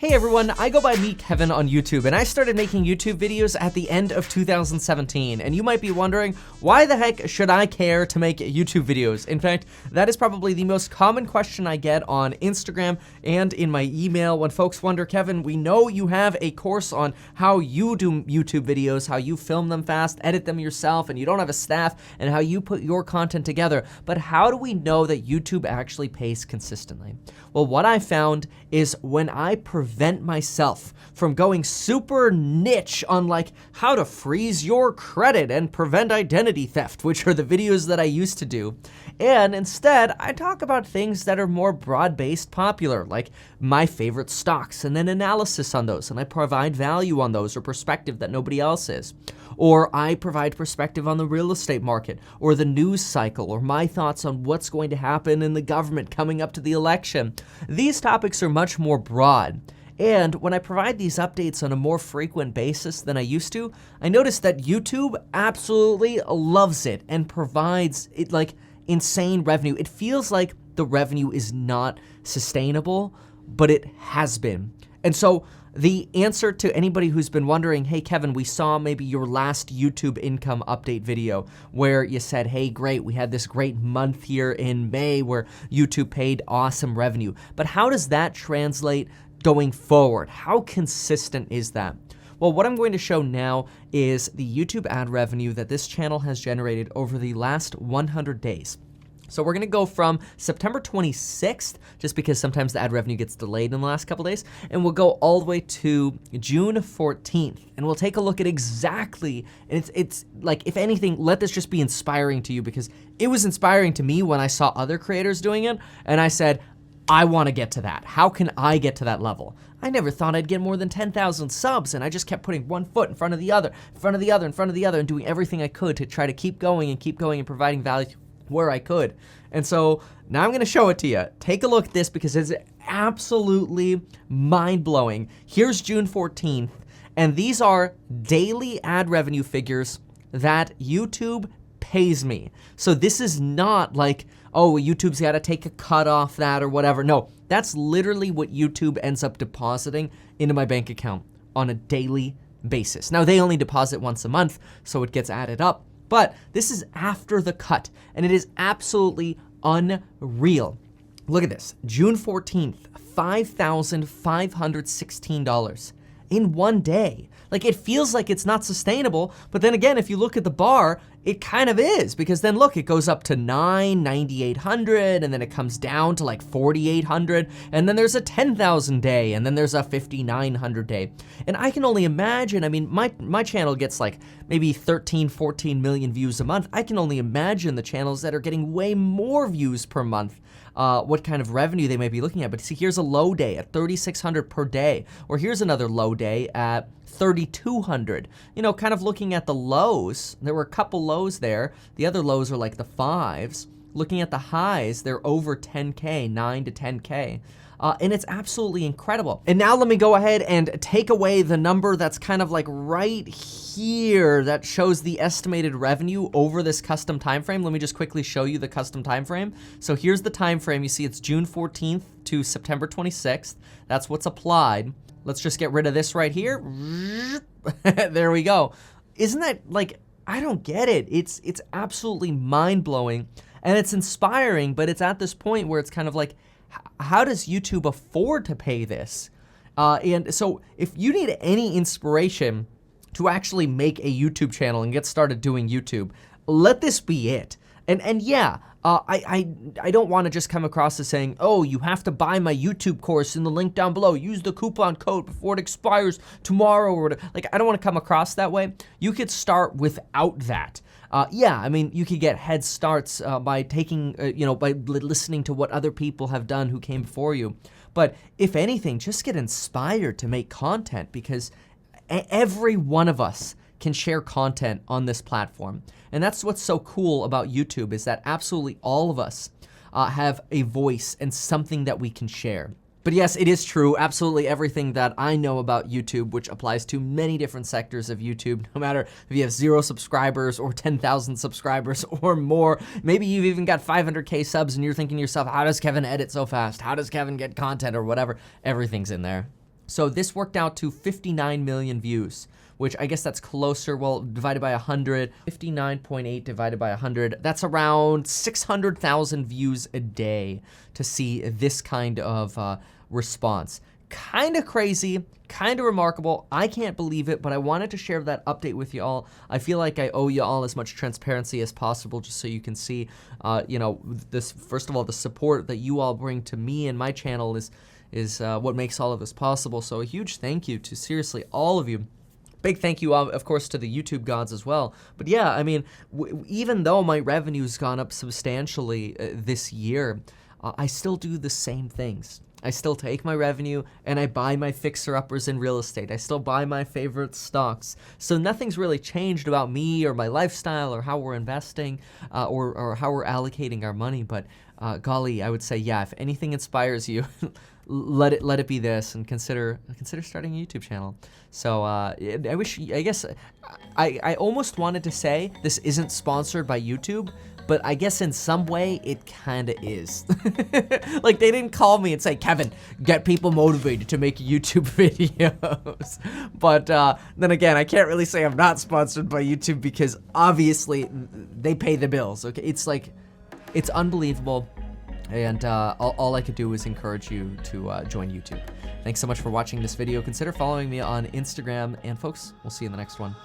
Hey everyone, I go by Meet Kevin on YouTube, and I started making YouTube videos at the end of 2017, and you might be wondering, why the heck should I care to make YouTube videos? In fact, that is probably the most common question I get on Instagram and in my email when folks wonder, Kevin, we know you have a course on how you do YouTube videos, how you film them fast, edit them yourself, and you don't have a staff, and how you put your content together, but how do we know that YouTube actually pays consistently? Well, what I found is when I prevent myself from going super niche on like how to freeze your credit and prevent identity theft, which are the videos that I used to do, and instead I talk about things that are more broad-based popular, like my favorite stocks and then analysis on those, and I provide value on those or perspective that nobody else is. Or I provide perspective on the real estate market, or the news cycle, or my thoughts on what's going to happen in the government coming up to the election. These topics are much more broad. And when I provide these updates on a more frequent basis than I used to, I noticed that YouTube absolutely loves it and provides it like insane revenue. It feels like the revenue is not sustainable, but it has been. And so the answer to anybody who's been wondering, hey, Kevin, we saw maybe your last YouTube income update video where you said, hey, great, we had this great month here in May where YouTube paid awesome revenue. But how does that translate going forward? How consistent is that? Well, what I'm going to show now is the YouTube ad revenue that this channel has generated over the last 100 days. So we're gonna go from September 26th, just because sometimes the ad revenue gets delayed in the last couple days, and we'll go all the way to June 14th, and we'll take a look at exactly, and it's like, if anything, let this just be inspiring to you, because it was inspiring to me when I saw other creators doing it, and I said, I wanna get to that. How can I get to that level? I never thought I'd get more than 10,000 subs, and I just kept putting one foot in front of the other, in front of the other, in front of the other, and doing everything I could to try to keep going and providing value where I could. And so now I'm gonna show it to you. Take a look at this because it's absolutely mind-blowing. Here's June 14th, and these are daily ad revenue figures that YouTube pays me. So this is not like, oh, YouTube's gotta take a cut off that or whatever. No, that's literally what YouTube ends up depositing into my bank account on a daily basis. Now, they only deposit once a month, so it gets added up. But this is after the cut, and it is absolutely unreal. Look at this, June 14th, $5,516 in one day. Like, it feels like it's not sustainable, but then again, if you look at the bar, it kind of is, because then look, it goes up to $9,800, and then it comes down to like $4,800, and then there's a 10,000 day, and then there's a 5,900 day. And I can only imagine, I mean, my channel gets like maybe 13, 14 million views a month. I can only imagine the channels that are getting way more views per month, what kind of revenue they may be looking at. But see, here's a low day at 3,600 per day, or here's another low day at 3,200. You know, kind of looking at the lows, there were a couple lows there. The other lows are like the fives. Looking at the highs, they're over 10K, 9 to 10K. And it's absolutely incredible. And now let me go ahead and take away the number that's kind of like right here that shows the estimated revenue over this custom time frame. Let me just quickly show you the custom time frame. So here's the time frame. You see it's June 14th to September 26th. That's what's applied. Let's just get rid of this right here. There we go. Isn't that like, I don't get it. It's absolutely mind-blowing, and it's inspiring, but it's at this point where it's kind of like, how does YouTube afford to pay this? And so if you need any inspiration to actually make a YouTube channel and get started doing YouTube, let this be it. And yeah, I don't want to just come across as saying, oh, you have to buy my YouTube course in the link down below. Use the coupon code before it expires tomorrow or whatever. Like, I don't want to come across that way. You could start without that. Yeah, I mean, you could get head starts by taking, by listening to what other people have done who came before you. But if anything, just get inspired to make content, because every one of us can share content on this platform. And that's what's so cool about YouTube, is that absolutely all of us have a voice and something that we can share. But yes, it is true. Absolutely everything that I know about YouTube, which applies to many different sectors of YouTube, no matter if you have 0 subscribers or 10,000 subscribers or more. Maybe you've even got 500K subs and you're thinking to yourself, how does Kevin edit so fast? How does Kevin get content or whatever? Everything's in there. So this worked out to 59 million views, which I guess that's closer, well, divided by 100, 59.8 divided by 100, that's around 600,000 views a day to see this kind of response. Kind of crazy, kind of remarkable. I can't believe it, but I wanted to share that update with you all. I feel like I owe you all as much transparency as possible, just so you can see, you know, this, first of all, the support that you all bring to me and my channel is what makes all of this possible. So a huge thank you to seriously all of you. Big thank you, of course, to the YouTube gods as well. But yeah, I mean, even though my revenue's gone up substantially this year, I still do the same things. I still take my revenue and I buy my fixer-uppers in real estate. I still buy my favorite stocks. So nothing's really changed about me or my lifestyle or how we're investing or how we're allocating our money. But golly, I would say, yeah, if anything inspires you, let it be this, and consider starting a YouTube channel. So I guess I almost wanted to say this isn't sponsored by YouTube, but I guess in some way it kinda is. Like, they didn't call me and say, Kevin, get people motivated to make YouTube videos. But then again, I can't really say I'm not sponsored by YouTube because obviously they pay the bills, okay? It's like, it's unbelievable. And all I could do is encourage you to join YouTube. Thanks so much for watching this video. Consider following me on Instagram, and folks, we'll see you in the next one.